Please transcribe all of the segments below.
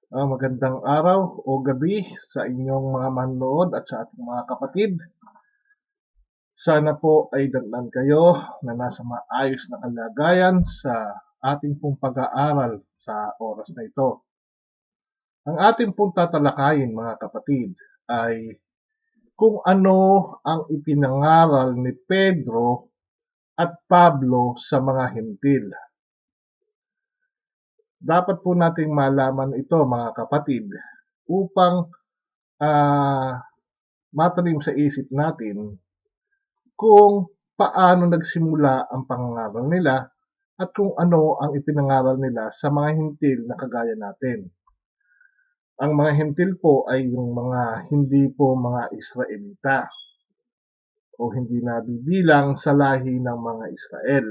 Magandang araw o gabi sa inyong mga manonood at sa ating mga kapatid. Sana po ay dagnan kayo na nasa maayos na kalagayan sa ating pong pag-aaral sa oras na ito. Ang ating pong tatalakayin, mga kapatid, ay kung ano ang ipinangaral ni Pedro at Pablo sa mga Hentil. Dapat po nating malaman ito, mga kapatid, upang matalim sa isip natin kung paano nagsimula ang pangangaral nila at kung ano ang ipinangaral nila sa mga hintil na kagaya natin. Ang mga hintil po ay yung mga hindi po mga Israelita o hindi nabibilang sa lahi ng mga Israel.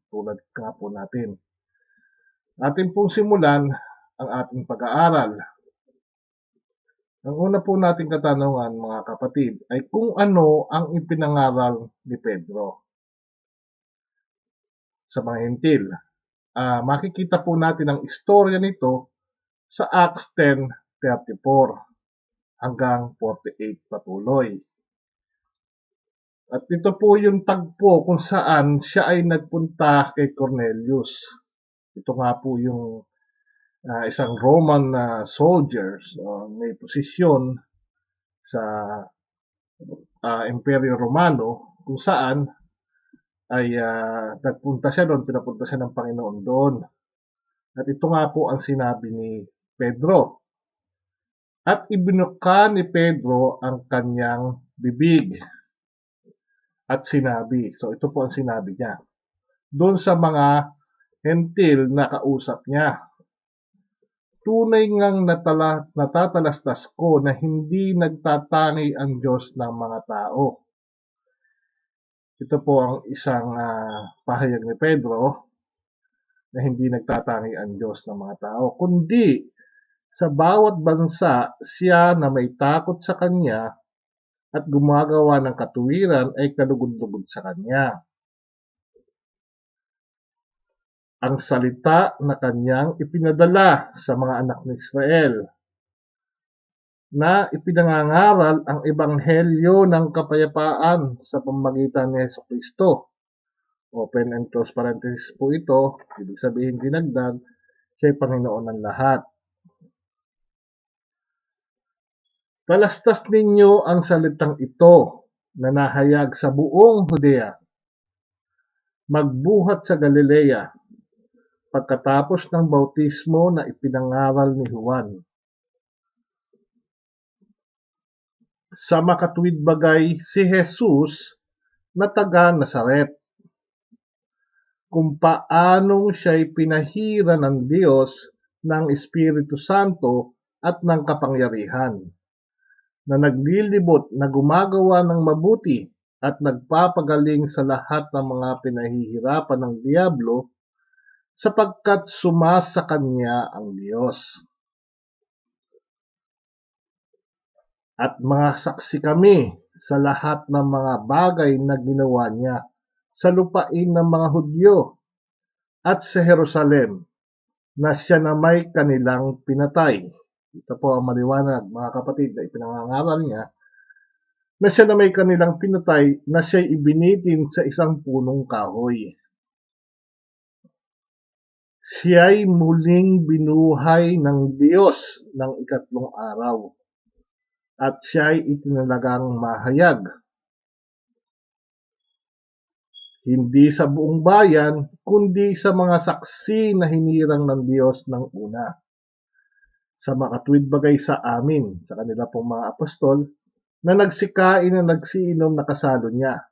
Tulad nga po natin. Atin pong simulan ang ating pag-aaral. Ang una po nating katanungan, mga kapatid, ay kung ano ang ipinangaral ni Pedro sa mga hintil. Makikita po natin ang istorya nito sa Acts 10:34 hanggang 48 patuloy. At ito po yung tagpo kung saan siya ay nagpunta kay Cornelius. Ito nga po yung isang Roman soldiers, may posisyon sa Imperyo Romano, kung saan ay nagpunta siya doon, pinapunta siya ng Panginoon doon. At ito nga po ang sinabi ni Pedro. At ibinuka ni Pedro ang kanyang bibig at sinabi. So ito po ang sinabi niya doon sa mga hentil na kausap niya. Tunay ngang natatalastas ko na hindi nagtatangi ang Diyos ng mga tao. Ito po ang isang pahayag ni Pedro na hindi nagtatangi ang Diyos ng mga tao, kundi sa bawat bansa siya na may takot sa Kanya at gumagawa ng katuwiran ay kalugod-lugod sa Kanya. Ang salita na Kanyang ipinadala sa mga anak ng Israel na ipinangangaral ang ebanghelyo ng kapayapaan sa pamamagitan ni Jesucristo. Open and close parenthesis po ito, ibig sabihin dinagdag, siya'y Panginoon ng lahat. Talastas ninyo ang salitang ito na nahayag sa buong Judea, magbuhat sa Galilea, pagkatapos ng bautismo na ipinangaral ni Juan. Sa makatuwid bagay si Jesus na taga Nazaret, kung paanong siya'y pinahira ng Diyos ng Espiritu Santo at ng kapangyarihan, na naglilibot na gumagawa ng mabuti at nagpapagaling sa lahat ng mga pinahihirapan ng Diablo, sapagkat sumasa Kanya ang Diyos. At mga saksi kami sa lahat ng mga bagay na ginawa niya sa lupain ng mga Hudyo at sa Jerusalem, na siya na may kanilang pinatay. Ito po ang maliwanag, mga kapatid, na ipinangangaral niya na siya na may kanilang pinatay, na siya'y ibinitin sa isang punong kahoy. Siya'y muling binuhay ng Diyos ng ikatlong araw, at siya'y itinalagang mahayag. Hindi sa buong bayan, kundi sa mga saksi na hinirang ng Diyos ng una. Sa makatuwid bagay sa amin, sa kanila pong mga apostol, na nagsikain na nagsiinom na kasalo niya,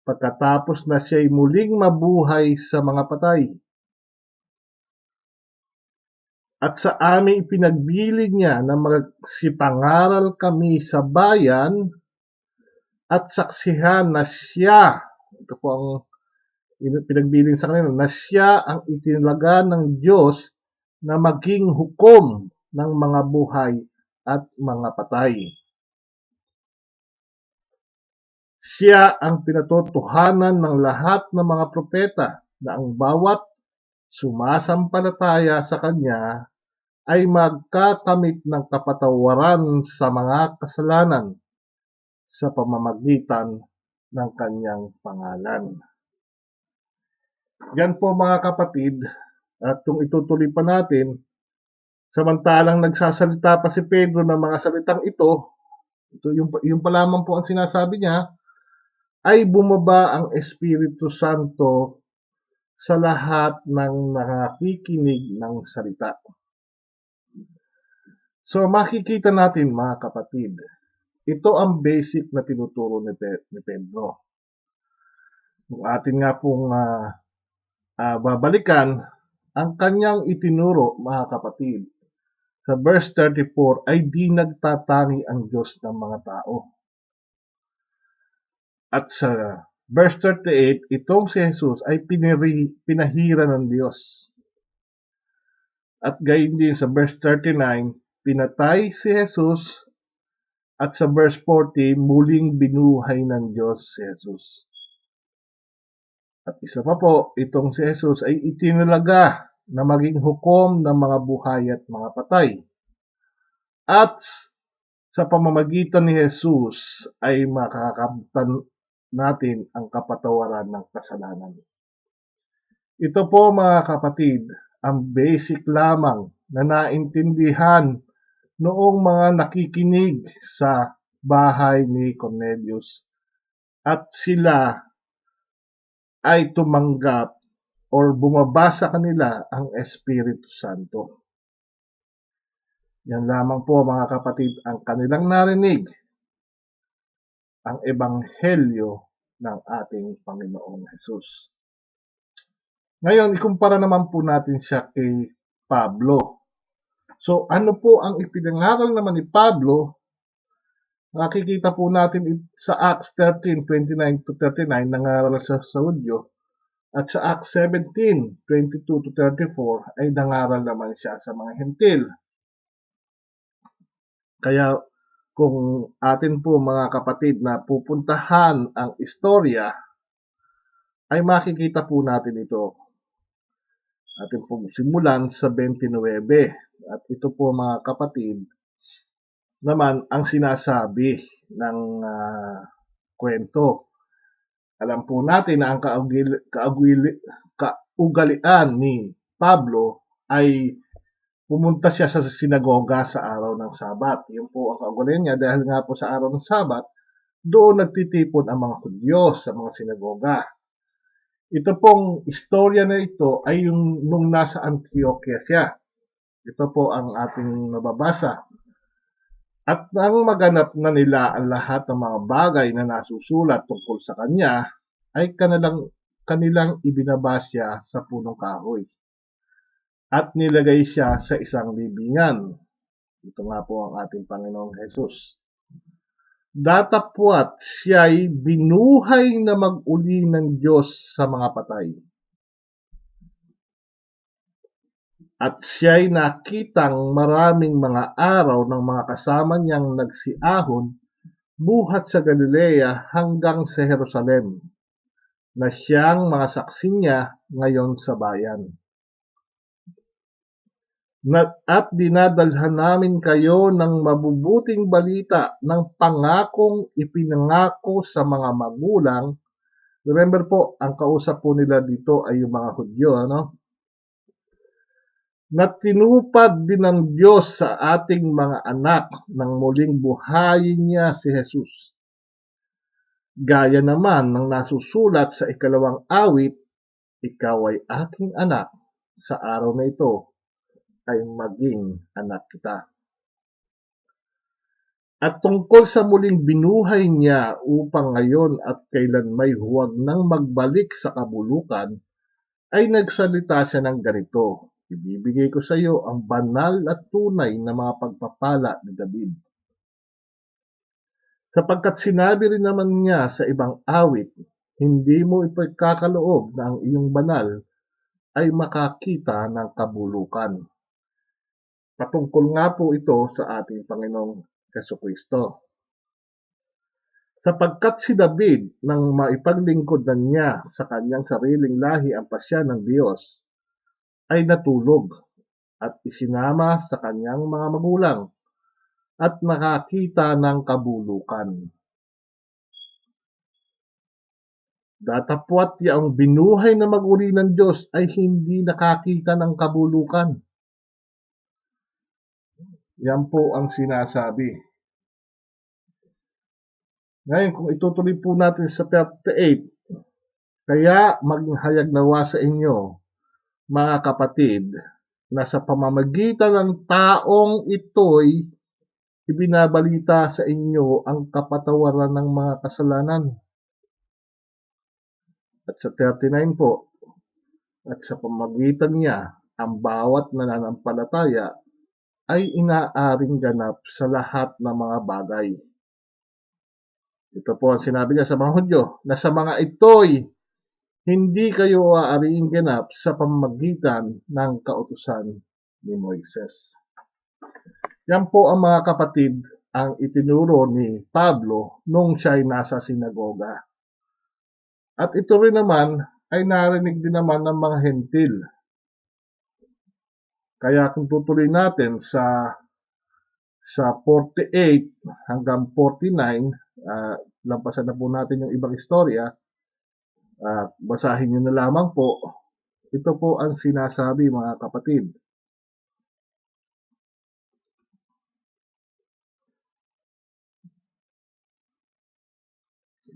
pagkatapos na siya'y muling mabuhay sa mga patay. At sa amin ipinagbilin niya na magsipangaral kami sa bayan at saksihan na siya, ito po ang pinagbilin sa kanila, na siya ang itinalaga ng Diyos na maging hukom ng mga buhay at mga patay. Siya ang pinatotohanan ng lahat ng mga propeta na ang bawat sumasampalataya sa Kanya ay magkakamit ng kapatawaran sa mga kasalanan sa pamamagitan ng kanyang pangalan. Yan po mga kapatid, at kung itutuloy pa natin, samantalang nagsasalita pa si Pedro ng mga salitang ito yung pa lamang po ang sinasabi niya, ay bumaba ang Espiritu Santo sa lahat ng nakikinig ng salita. So makikita natin mga kapatid, ito ang basic na tinuturo ni Pedro. Kung atin nga pong babalikan, ang kanyang itinuro mga kapatid, sa verse 34 ay di nagtatangi ang Diyos ng mga tao. At sa verse 38, itong si Jesus ay pinahira ng Diyos. At gayon din sa verse 39, pinatay si Jesus. At sa verse 40, muling binuhay ng Diyos si Jesus. At isa pa po, itong si Jesus ay itinalaga na maging hukom ng mga buhay at mga patay. At sa pamamagitan ni Jesus ay makakamtan natin ang kapatawaran ng kasalanan. Ito po mga kapatid, ang basic lamang na naintindihan noong mga nakikinig sa bahay ni Cornelius at sila ay tumanggap or bumaba sa kanila ang Espiritu Santo. Yan lamang po mga kapatid ang kanilang narinig, ang ebanghelyo ng ating Panginoong Hesus. Ngayon, ikumpara naman po natin siya kay Pablo. So, ano po ang ipinangaral naman ni Pablo? Nakikita po natin sa Acts 13:29-39, nangaral sa Hudyo. At sa Acts 17:22-34 ay nangaral naman siya sa mga Hentil. Kaya kung atin po mga kapatid na pupuntahan ang istorya, ay makikita po natin ito. Atin pong simulan sa 29. At ito po mga kapatid naman ang sinasabi ng kwento. Alam po natin na ang kaugalian ni Pablo ay pumunta siya sa sinagoga sa araw ng Sabat. Yun po ang kaugalian niya dahil nga po sa araw ng Sabat, doon nagtitipon ang mga Hudyo sa mga sinagoga. Ito pong istorya na ito ay yung nung nasa Antioquia siya. Ito po ang ating nababasa. At nang maganap na nila ang lahat ng mga bagay na nasusulat tungkol sa kanya, ay kanilang ibinaba siya sa punong kahoy. At nilagay siya sa isang libingan. Ito nga po ang ating Panginoong Hesus. Datapwat siya'y binuhay na mag-uli ng Diyos sa mga patay. At siya'y nakitang maraming mga araw ng mga kasama niyang nagsiahon buhat sa Galilea hanggang sa Jerusalem, na siyang mga saksi niya ngayon sa bayan. At dinadalhan namin kayo ng mabubuting balita ng pangakong ipinangako sa mga magulang. Remember po, ang kausap po nila dito ay yung mga Hudyo, na tinupad din ng Diyos sa ating mga anak nang muling buhayin niya si Jesus. Gaya naman ng nasusulat sa 2 awit, ikaw ay aking anak, sa araw na ito ay maging anak kita. At tungkol sa muling binuhay niya upang ngayon at kailanmay huwag nang magbalik sa kabulukan, ay nagsalita siya ng ganito, ibibigay ko sa iyo ang banal at tunay na mga pagpapala ni David. Sapagkat sinabi rin naman niya sa ibang awit, hindi mo ipagkakaloob na ang iyong banal ay makakita ng kabulukan. Patungkol nga po ito sa ating Panginoong Jesucristo. Sapagkat si David, nang maipaglingkod na niya sa kanyang sariling lahi ang pasya ng Diyos, ay natulog at isinama sa kanyang mga magulang at nakakita ng kabulukan. Datapwat yaong binuhay na mag-uri ng Diyos ay hindi nakakita ng kabulukan. Yan po ang sinasabi. Ngayon, kung itutuloy po natin sa 38, kaya maging hayag nawa sa inyo, mga kapatid, na sa pamamagitan ng taong ito'y ibinabalita sa inyo ang kapatawaran ng mga kasalanan. At sa 39 po, at sa pamamagitan niya, ang bawat nananampalataya ay inaaring ganap sa lahat ng mga bagay. Ito po ang sinabi niya sa mga Hudyo, na sa mga ito'y hindi kayo aariing ganap sa pamamagitan ng kautusan ni Moises. Yan po ang mga kapatid ang itinuro ni Pablo nung siya'y nasa sinagoga. At ito rin naman ay narinig din naman ng mga hentil. Kaya kung tutuloy natin sa 48 hanggang 49, lampasan na po natin yung ibang istorya, basahin nyo na lamang po. Ito po ang sinasabi, mga kapatid.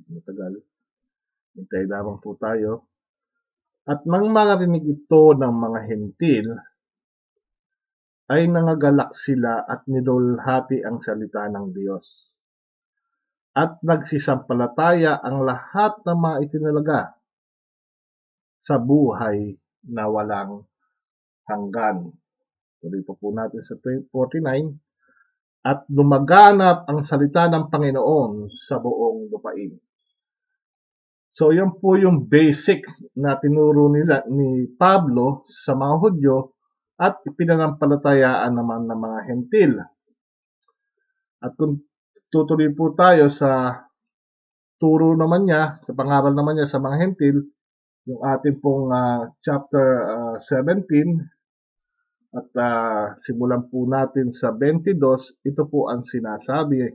Matagal. Hintay lamang po tayo. At nang marinig ito ng mga hentil, ay nangagalak sila at nilulhati ang salita ng Diyos. At nagsisampalataya ang lahat ng mga itinalaga sa buhay na walang hanggan. Tuloy po natin sa 49. At lumaganap ang salita ng Panginoon sa buong lupain. So, yan po yung basic na tinuro nila ni Pablo sa mga Hudyo at ipinanampalatayaan naman ng mga hentil. At kung tutuloy po tayo sa turo naman niya, sa pangaral naman niya sa mga hentil, yung ating pong chapter 17, at simulan po natin sa 22, ito po ang sinasabi.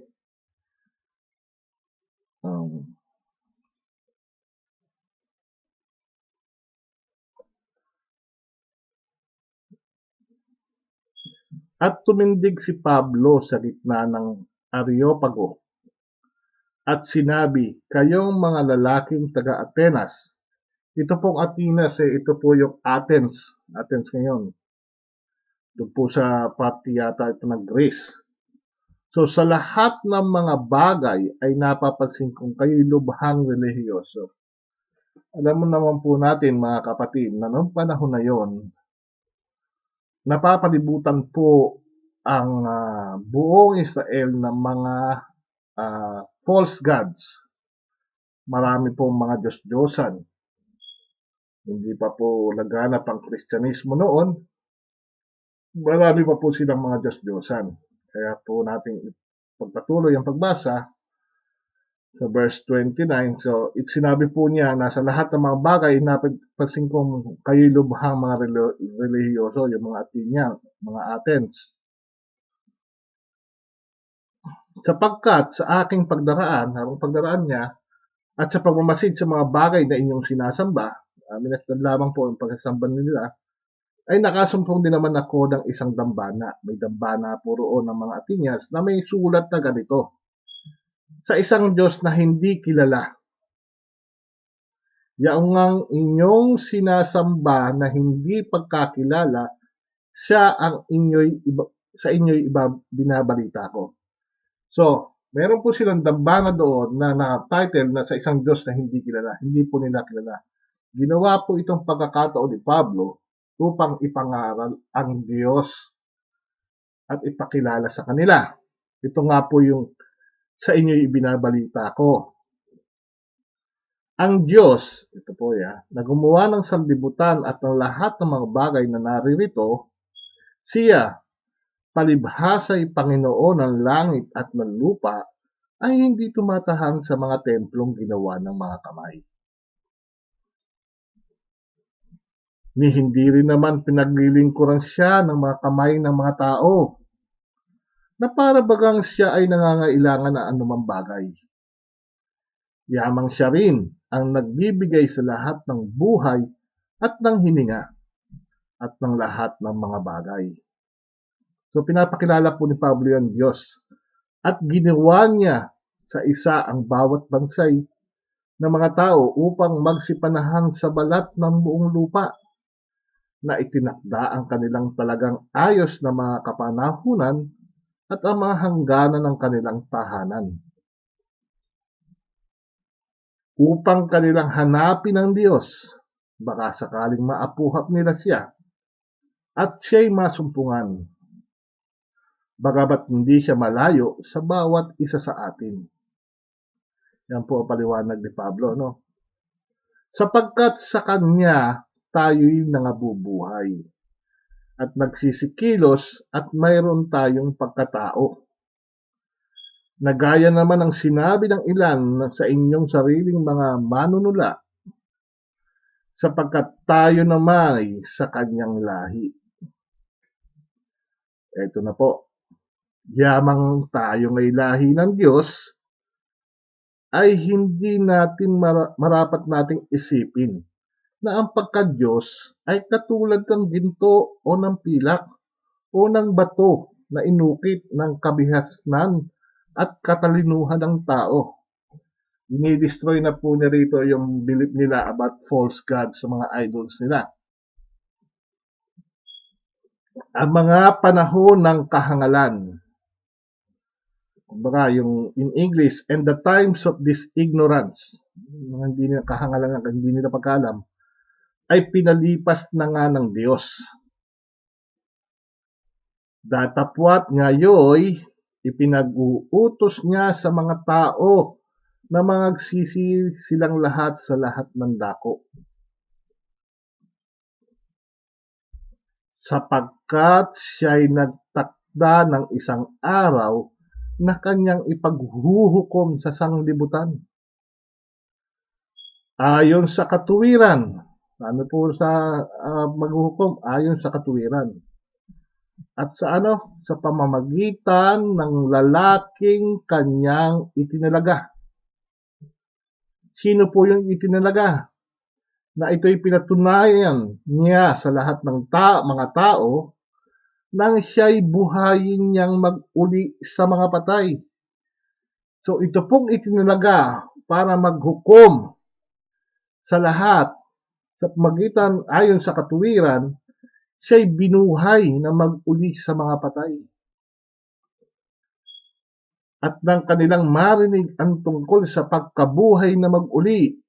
At tumindig si Pablo sa gitna ng Areopago at sinabi, kayong mga lalaking taga-Atenas. Ito pong Atenas, ito po yung Athens. Athens ngayon. Doon po sa party yata ito ng Greece. So sa lahat ng mga bagay ay napapansin kong kayo'y lubhang relihiyoso. Alam mo naman po natin, mga kapatid, na noong panahon na yon, napapalibutan po ang buong Israel ng mga false gods. Marami pong mga Diyos-Diyosan. Hindi pa po laganap ang Kristyanismo noon. Marami pa po silang mga Diyos-Diyosan. Kaya po natin pagpatuloy ang pagbasa sa verse 29. So, sinabi po niya na sa lahat ng mga bagay, napansin kong kayo'y lubhang mga relihiyoso, yung mga Athenian, mga Athens. Sapagkat sa aking pagdaraan, habang pagdaraan niya, at sa pagmamasid sa mga bagay na inyong sinasamba, minasdan lamang po ang pagsasamba nila, ay nakasumpong din naman ako ng isang dambana. May dambana po roon ng mga Athenians na may sulat na ganito. Sa isang Diyos na hindi kilala. Yaong ang inyong sinasamba na hindi pagkakilala, siya ang sa inyo'y binabalita ko. So, meron po silang dambana doon na naka-title na sa isang Diyos na hindi kilala. Hindi po nila kilala. Ginawa po itong pagkakataon ni Pablo upang ipangaral ang Diyos at ipakilala sa kanila. Ito nga po yung sa inyo'y ibinabalita ko. Ang Diyos, ito po na gumawa ng sanlibutan at ng lahat ng mga bagay na naririto, siya, palibhasa'y Panginoon ng langit at ng lupa, ay hindi tumatahang sa mga templong ginawa ng mga kamay. ni hindi rin naman pinaglilingkuran siya ng mga kamay ng mga tao, na para bagang siya ay nangangailangan ng anumang bagay. Yamang siya rin ang nagbibigay sa lahat ng buhay at ng hininga at ng lahat ng mga bagay. So pinapakilala po ni Pablo ang Diyos at ginawa niya sa isa ang bawat bansay ng mga tao upang magsipanahang sa balat ng buong lupa na itinakda ang kanilang talagang ayos na mga kapanahunan at ang mga hangganan ng kanilang tahanan. Upang kanilang hanapin ang Diyos, baka sakaling maapuhap nila siya at siya'y masumpungan, bagamat hindi siya malayo sa bawat isa sa atin. Yan po ang paliwanag ni Pablo, no? Sapagkat sa Kanya tayo'y nangabubuhay at nagsisikilos at mayroon tayong pagkatao. Nagaya naman ang sinabi ng ilan sa inyong sariling mga manunula, sapagkat tayo naman ay sa Kanyang lahi. Ito na po. Yamang tayo ngay lahi ng Diyos, ay hindi natin marapat nating isipin na ang pagka-Diyos ay katulad ng ginto o ng pilak o ng bato na inukit ng kabihasnan at katalinuhan ng tao. Dinidestroy na po nila yung belief nila about false gods sa mga idols nila. Ang mga panahon ng kahangalan, kumbaga yung in English, and the times of this ignorance, mga hindi nila kahangalan, hindi nila pagkaalam, ay pinalipas na nga ng Diyos. Datapwat ngayoy, ipinag-uutos niya sa mga tao na magsisi silang lahat sa lahat ng dako. Sapagkat siya'y nagtakda ng isang araw na kanyang ipaghuhukom sa sanglibutan. Ayon sa katuwiran, ano po sa maghuhukom? Ayon sa katuwiran. At sa sa pamamagitan ng lalaking kanyang itinalaga. Sino po yung itinalaga? Na ito'y pinatunayan niya sa lahat ng mga tao nang siya'y buhayin niyang mag-uli sa mga patay. So ito pong itinalaga para maghukom sa lahat sa pamamagitan ayon sa katuwiran, siya'y binuhay na mag-uli sa mga patay. At nang kanilang marinig ang tungkol sa pagkabuhay na mag-uli,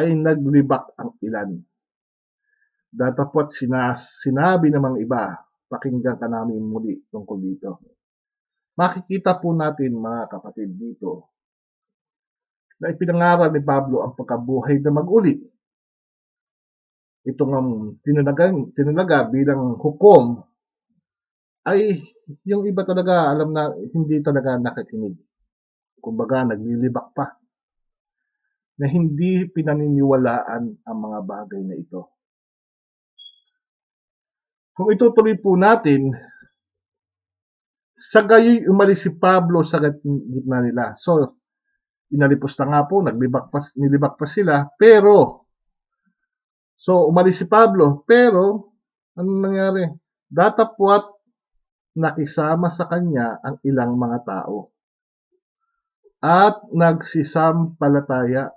ay naglibak ang ilan. Datapwat sinabi ng mga iba, pakinggan ka namin muli tungkol dito. Makikita po natin mga kapatid dito na ipinangaral ni Pablo ang pagkabuhay na mag-uli. Ito nga tinalaga bilang hukom ay yung iba talaga alam na hindi talaga nakikinig. Kumbaga naglilibak pa na hindi pinaniniwalaan ang mga bagay na ito. Kung itutuloy po natin, sa gayoy umalis si Pablo sa gitna nila. So, inalipos na nga po, nilibak pa sila, pero, so umalis si Pablo, pero, ano nangyari? Datapwat nakisama sa kanya ang ilang mga tao. At nagsisampalataya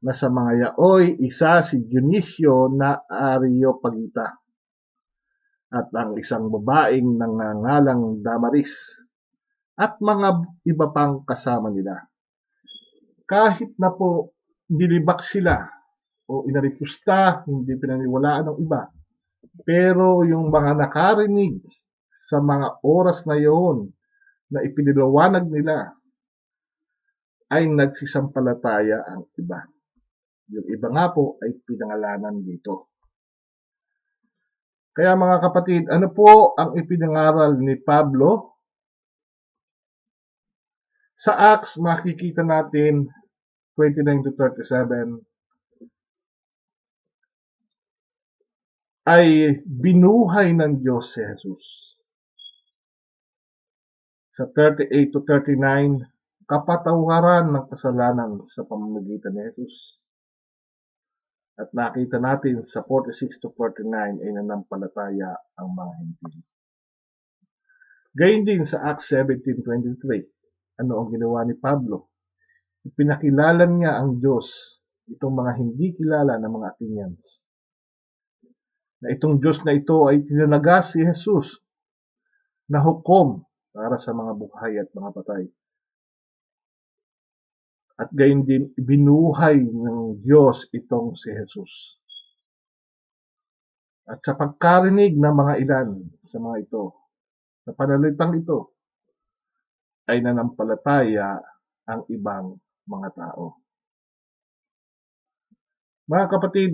na sa mga yaoy, isa si Dionisio na Areopagita at ang isang babaeng nangangalang Damaris at mga iba pang kasama nila. Kahit na po nilibak sila o inaripusta, hindi pinaniwalaan ng iba, pero yung mga nakarinig sa mga oras na yon na ipiniliwanag nila ay nagsisampalataya ang iba. Yung iba nga po ay pinangalanan dito. Kaya mga kapatid, ano po ang ipinangaral ni Pablo? Sa Acts, makikita natin 29 to 37, ay binuhay ng Diyos si Jesus. Sa 38 to 39, kapatawaran ng kasalanan sa pamamagitan ni Jesus. At nakita natin sa 46 to 49 ay nanampalataya ang mga Hentil. Gayun din sa Acts 17:23, ano ang ginawa ni Pablo? Ipinakilala niya ang Diyos, itong mga hindi kilala ng mga Athenians. Na itong Diyos na ito ay tinalaga si Jesus na hukom para sa mga buhay at mga patay. At gayon din, binuhay ng Diyos itong si Jesus. At sa pagkarinig ng mga ilan sa mga ito, sa panalitang ito, ay nanampalataya ang ibang mga tao. Mga kapatid,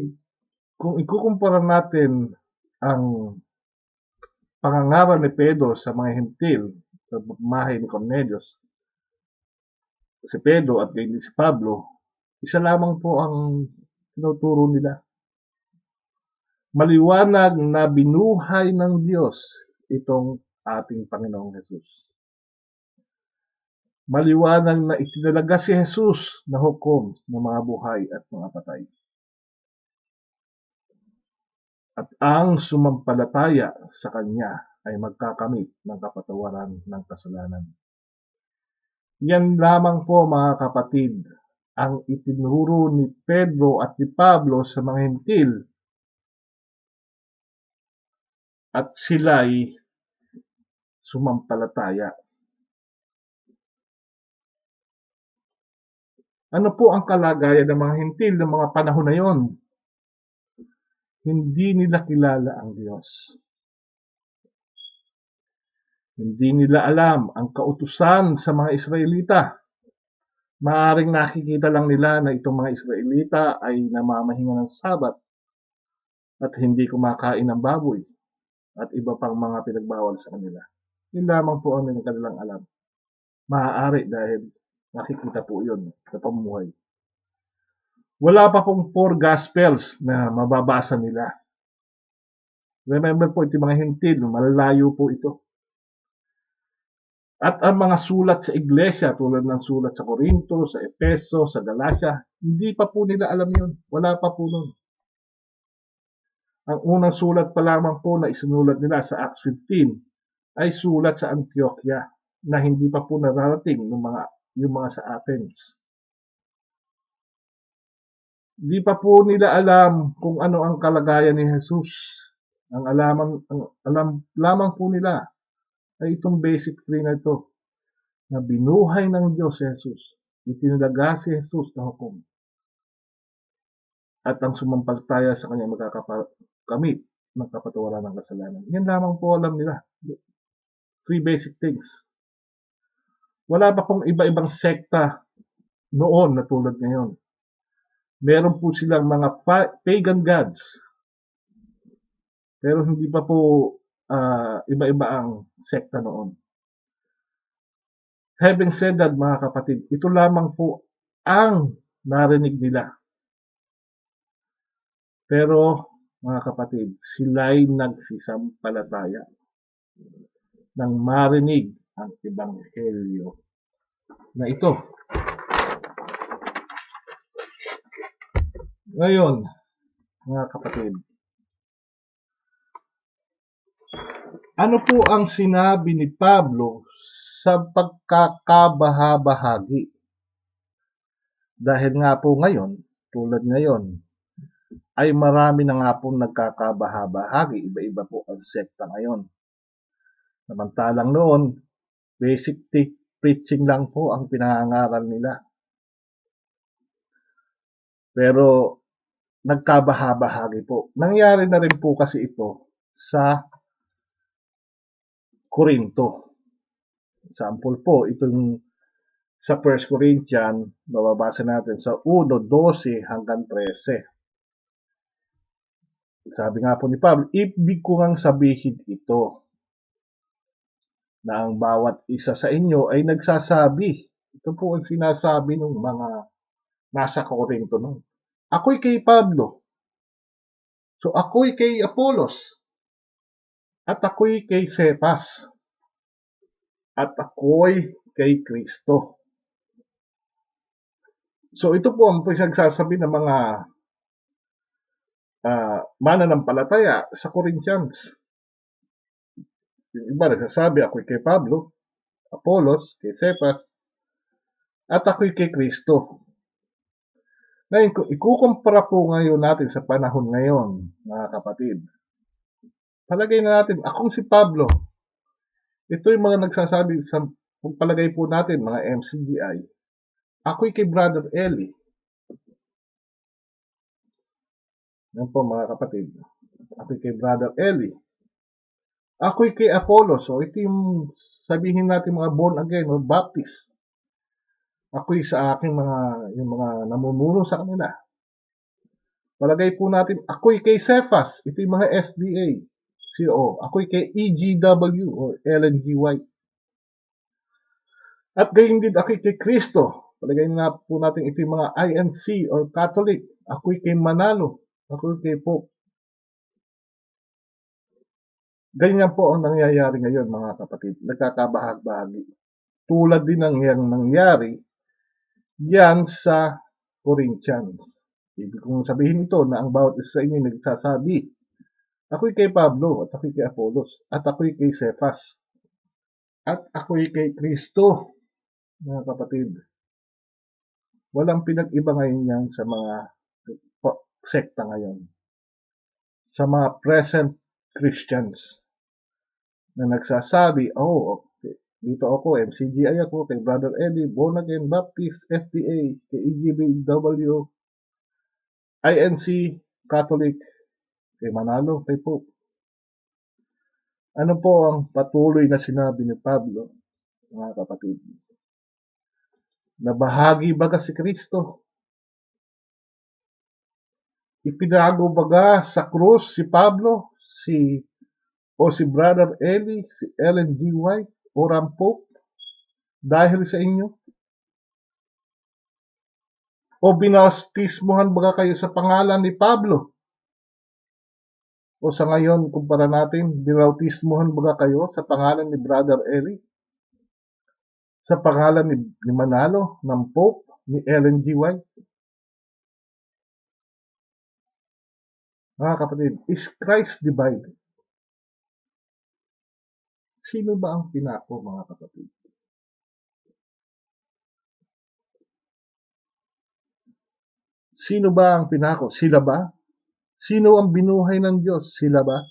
kung ikukumpara natin ang pangangaral ni Pedro sa mga Hentil sa pamamahay ni Cornelius, si Pedro at gayon si Pablo, isa lamang po ang tinuturo nila. Maliwanag na binuhay ng Diyos itong ating Panginoong Jesus. Maliwanag na itinalaga si Jesus na hukom ng mga buhay at mga patay. At ang sumampalataya sa Kanya ay magkakamit ng kapatawaran ng kasalanan. Yan lamang po mga kapatid ang itinuro ni Pedro at ni Pablo sa mga Hentil. At sila'y sumampalataya. Ano po ang kalagayan ng mga Hentil ng mga panahon na yon? Hindi nila kilala ang Diyos. Hindi nila alam ang kautusan sa mga Israelita. Maaaring nakikita lang nila na itong mga Israelita ay namamahinga ng Sabat at hindi kumakain ng baboy at iba pang mga pinagbawal sa kanila. Yun lamang po ang kanilang alam. Maaari dahil nakikita po yun sa pamumuhay. Wala pa pong 4 Gospels na mababasa nila. Remember po, ito mga Hentil, malalayo po ito. At ang mga sulat sa iglesia, tulad ng sulat sa Corinto, sa Efeso, sa Galacia, hindi pa po nila alam yun. Wala pa po nun. Ang unang sulat pa lamang po na isinulat nila sa Acts 15 ay sulat sa Antioquia na hindi pa po nararating yung mga sa Athens. Di pa po nila alam kung ano ang kalagayan ni Jesus. Ang alam lamang po nila ay itong basic thing na ito, na binuhay ng Diyos si Jesus. Itinalaga si Jesus na hukom. At ang sumampalataya sa Kanya magkakakamit ng kapatawaran ng kasalanan. Yan lamang po alam nila. 3 basic things. Wala pa pong iba-ibang sekta noon na tulad ngayon. Meron po silang mga pagan gods. Pero hindi pa po iba-iba ang sekta noon. Having said that, mga kapatid, ito lamang po ang narinig nila. Pero, mga kapatid, sila'y nagsisampalataya nang marinig ang ebanghelyo na ito. Ngayon, mga kapatid, ano po ang sinabi ni Pablo sa pagkakabahabahagi? Dahil nga po ngayon, tulad ngayon, ay marami na nga pong nagkakabahabahagi. Iba-iba po ang sekta ngayon. Samantalang noon, basic preaching lang po ang pinangangaral nila. Pero nagkabahabahagi po. Nangyari na rin po kasi ito sa Corinto. Sample po, itong sa 1 Corinthians, mababasa natin sa 1:12 hanggang 13. Sabi nga po ni Pablo, ibig ko ngang sabihin ito, na ang bawat isa sa inyo ay nagsasabi. Ito po ang sinasabi ng mga nasa Corinto noon. Ako'y kay Pablo. So ako'y kay Apolos, at ako'y kay Cephas, at ako'y kay Kristo. So ito po ang pinagsasabi ng mga mananampalataya sa Corinthians. Yung iba nagsasabi, ako'y kay Pablo, Apolos, kay Cephas, at ako'y kay Kristo. Ngayon, kung ikukumpara po ngayon natin sa panahon ngayon, mga kapatid, palagay na natin, akong si Pablo, ito yung mga nagsasabi sa palagay po natin, mga MCGI, ako'y kay Brother Eli. Yan po mga kapatid, ako'y kay Brother Eli. Ako'y kay Apollos, so ito yung sabihin natin mga born again or Baptist. Ako'y sa aking yung mga namumuno sa kanila. Palagay po natin, ako'y kay Cephas, ito yung mga SDA, CO. Ako'y kay EGW or Ellen G. White. At gayon din ako'y kay Kristo. Palagay na po natin ito yung mga INC or Catholic. Ako'y kay Manalo. Ako'y kay Pope. Ganyan po ang nangyayari ngayon mga kapatid. Nagkakabahag-bahagi. Tulad din ng nangyari yan sa Corinthians. Ibig kong sabihin ito na ang bawat isa sa inyo nagsasabi, ako'y kay Pablo, at ako'y kay Apollos, at ako'y kay Cephas, at ako'y kay Kristo. Mga kapatid, walang pinag-iba ngayon yan sa mga sekta ngayon. Sa mga present Christians na nagsasabi, okay, dito ako, MCGI ako, kay Brother Eddie, Born Again Baptist, SDA, kay EGBW, INC, Catholic, kay Manalo, kay Pope. Ano po ang patuloy na sinabi ni Pablo, mga kapatid? Na bahagi baga si Kristo? Ipinago baga sa krus si Pablo, si Brother Eli, si Ellen G. White, o Pope dahil sa inyo? O binautismuhan baga kayo sa pangalan ni Pablo? O sa ngayon, kumpara natin, binautismuhan baga kayo sa pangalan ni Brother Eli? Sa pangalan ni Manalo, ng Pope, ni Ellen G. White? Mga kapatid, is Christ divided? Sino ba ang pinako, mga kapatid? Sino ba ang pinako? Sila ba? Sino ang binuhay ng Diyos? Sila ba?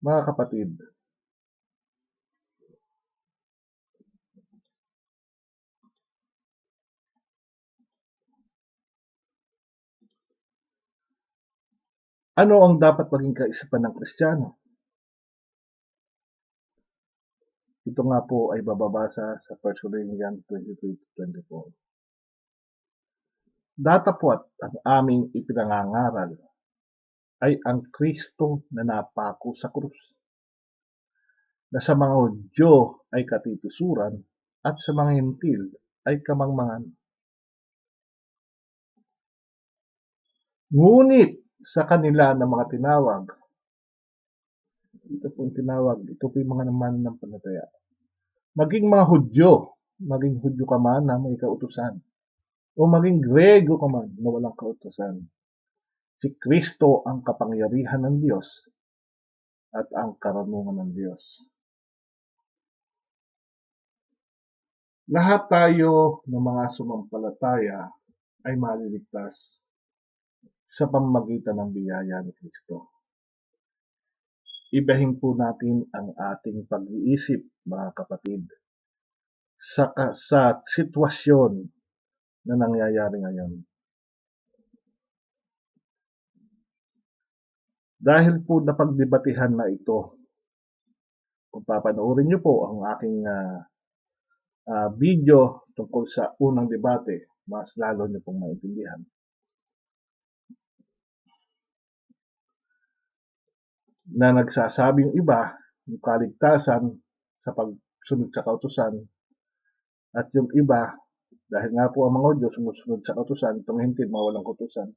Mga kapatid, ano ang dapat maging kaisipan ng Kristiyano? Ito nga po ay bababasa sa 1 Corinthians 23-24. Datapwat ang aming ipinangangaral ay ang Kristo na napako sa krus, na sa mga Hudyo ay katitusuran at sa mga Hentil ay kamangmangan. Ngunit sa kanila na mga tinawag, ito pong tinawag, ito po yung mga naman ng panataya. Maging mga Hudyo, maging Hudyo ka man na may kautusan, o maging Grego ka man na walang kautusan. Si Kristo ang kapangyarihan ng Diyos at ang karunungan ng Diyos. Lahat tayo ng mga sumampalataya ay maliligtas sa pamamagitan ng biyaya ni Kristo. Ibahin po natin ang ating pag-iisip, mga kapatid, sa sitwasyon na nangyayari ngayon. Dahil po napagdebatehan na ito, kung papanoorin niyo po ang aking video tungkol sa unang debate, mas lalo niyo pong maintindihan. Na nagsasabi yung iba, yung kaligtasan sa pagsunod sa kautusan, at yung iba Dahil nga po ang mga Hudyo sumusunod sa kautusan, itong hintil mawalang kautusan.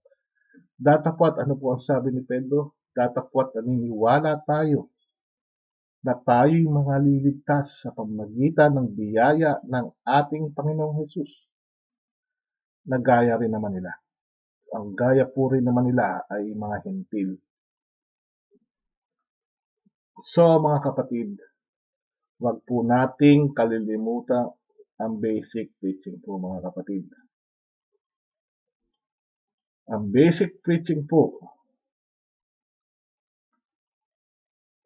Datapwat, ano po ang sabi ni Pedro? Datapwat naniniwala tayo na tayo'y mga liligtas sa pamamagitan ng biyaya ng ating Panginoong Hesus, na gaya rin naman nila. Ang gaya po rin naman nila ay mga hintil. So mga kapatid, wag po nating kalilimutan ang basic preaching po mga kapatid. Ang basic preaching po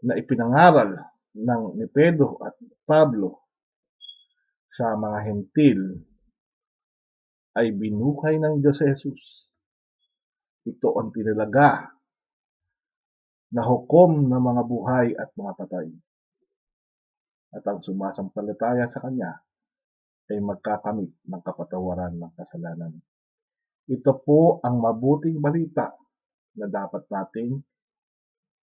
na ipinangaral ni Pedro at Pablo sa mga hentil ay binuhay ng Diyos si Jesus. Ito ang tinalaga na hukom ng mga buhay at mga patay. At ang sumasampalataya sa Kanya ay magkakamit ng kapatawaran ng kasalanan. Ito po ang mabuting balita na dapat nating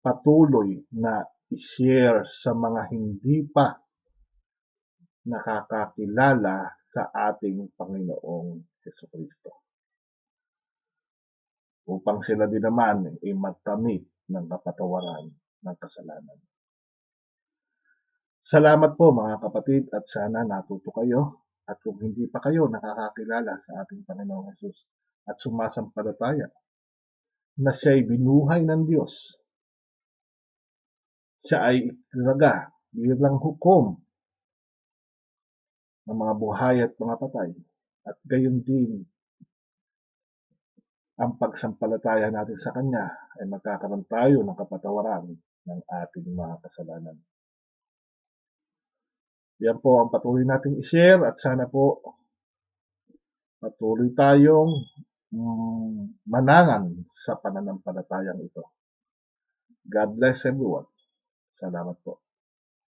patuloy na i-share sa mga hindi pa nakakakilala sa ating Panginoong Jesucristo, upang sila din naman ay magkamit ng kapatawaran ng kasalanan. Salamat po mga kapatid at sana natuto kayo, at kung hindi pa kayo nakakakilala sa ating Panginoong Hesus at sumasampalataya na siya'y binuhay ng Diyos, siya ay itinaga bilang hukom ng mga buhay at mga patay, at gayon din ang pagsampalataya natin sa Kanya ay magkakaroon tayo ng kapatawaran ng ating mga kasalanan. Yan po ang patuloy nating i-share at sana po patuloy tayong manangan sa pananampalatayang ito. God bless everyone. Salamat po.